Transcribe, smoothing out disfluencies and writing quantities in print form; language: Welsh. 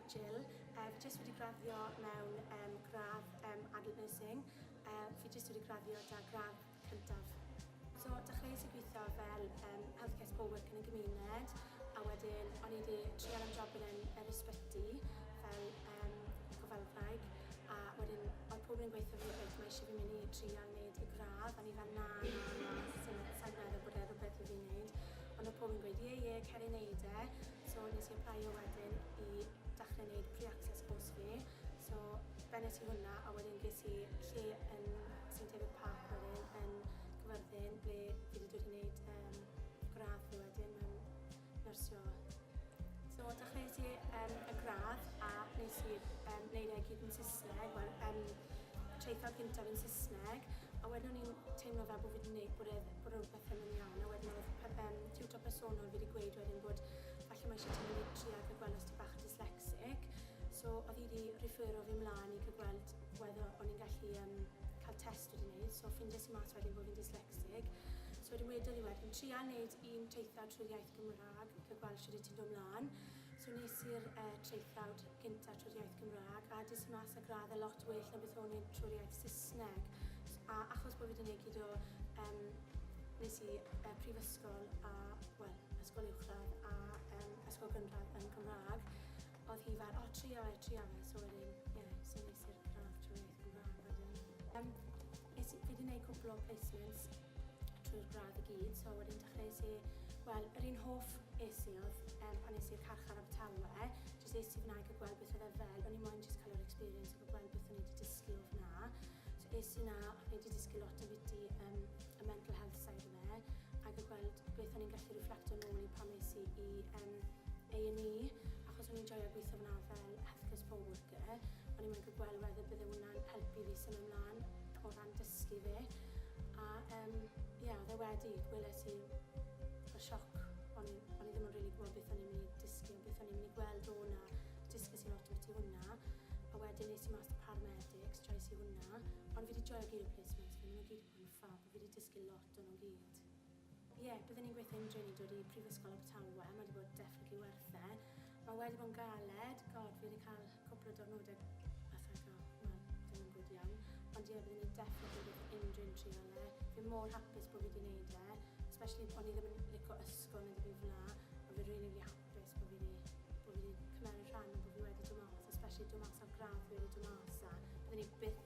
Jill. Fi jyst wedi graddio mewn gradd adult nursing. Fi jyst wedi graddio da gradd cyntaf. So, dechreuais i gweithio fel healthcare support worker yn y gymuned, a wedyn o'n i wedi trial am job yn yr ysbyty fel gofalfraig, a wedyn oedd pobl yn gweithio fi beth mae eisiau fi mynd i trial wneud y gradd, a ni fel na, sa'n meddwl bod e rhywbeth i fi wneud. Ond oedd pobl yn gweud, ie, cer i wneud e. So nes i applio wedyn i dechrau wneud pre-access course fi. So bennes i hwnna, a wedyn ges i lle yn St David Park wedyn yn Gyfyrddin, ble fi wedi dod i wneud gradd fi wedyn mewn nyrsio. So, dechreuais i y gradd a nes i wneud e gyd yn Saesneg, treithawd gyntaf yn Saesneg, a wedyn o'n i'n teimlo fel bod fi wedi gwneud bod rhywbeth yn iawn, a wedyn oedd tiwtor personol fi wedi gweud wedyn bod falle mae eisiau ti'n mynd i trial cael gweld os ti bach dyslexic. So, oedd hi wedi refero fi mlaen i cael gweld whether o'n i'n gallu cael test wedi wneud, so ffindies i mas wedyn bod fi'n dyslexic. So wedyn wedodd i wedyn, trial wneud un treithawd trwy'r iaith Gymraeg, cael gweld sydd ti'n dod mlaen. So nes i'r treithawd gyntaf trwy'r iaith Gymraeg, a dis i mas y gradd lot well na beth o'n i'n trwy'r iaith Saesneg. A achos bod fi wedi gwneud gyda nes i prifysgol a, ysgol uwchradd a ysgol gynradd yn Gymraeg, oedd hi fel, trio fe, so wedyn, so nes i'r gradd trwy'r iaith Gymraeg wedyn. Fi wedi gwneud cwbl o placements trwy'r gradd i gyd, so wedyn dechreuais i, yr un hoff esi oedd pan nes i'r carchar Abertawe, jyst esi fyna i gael gweld beth oedd e fel, o'n i moyn jyst cael yr experience o gael gweld beth o'n i wedi dysgu o fyna. So esi na, o'n i wedi dysgu lot o beth i y mental health side o fe, a gael gweld beth o'n i'n gallu reflectio nôl i pan esi i A&E, achos o'n i'n joio gweithio fyna fel healthcare support worker, o'n i'n cael gweld whether bydde hwnna'n helpu fi symud ymlaen o ran dysgu fi. A oedd e wedi, gweles i y sioc, o'n i ddim yn rili gwybod beth o'n i'n mynd i dysgu, beth o'n i'n mynd i gweld o'na, dysgus i lot o beth i hwnna, a wedyn nes i mas o paramedics, joes i hwnna, ond fi wedi joio gyd o placements, fi nhw'n gyd yn ffab, fi wedi dysgu lot o'n nhw gyd. Byddwn ni'n gweithio yn dod i Prifysgol Abertawe, mae wedi bod definitely werth e. Mae wedi bod yn galed, fi wedi cael cwpl o diwrnodau ddim yn gwyd iawn, ond byddwn ni'n definitely gwneud unrhyw'n trial e. Fi'n mor hapus bod fi wedi gwneud e, especially o'n i ddim yn licio ysgol neu ddim fla, ond fi'n really hapus bod fi wedi cymeryd rhan o bod fi wedi dod mas, especially dod mas o'r gradd fi wedi dod mas a byddwn ni byth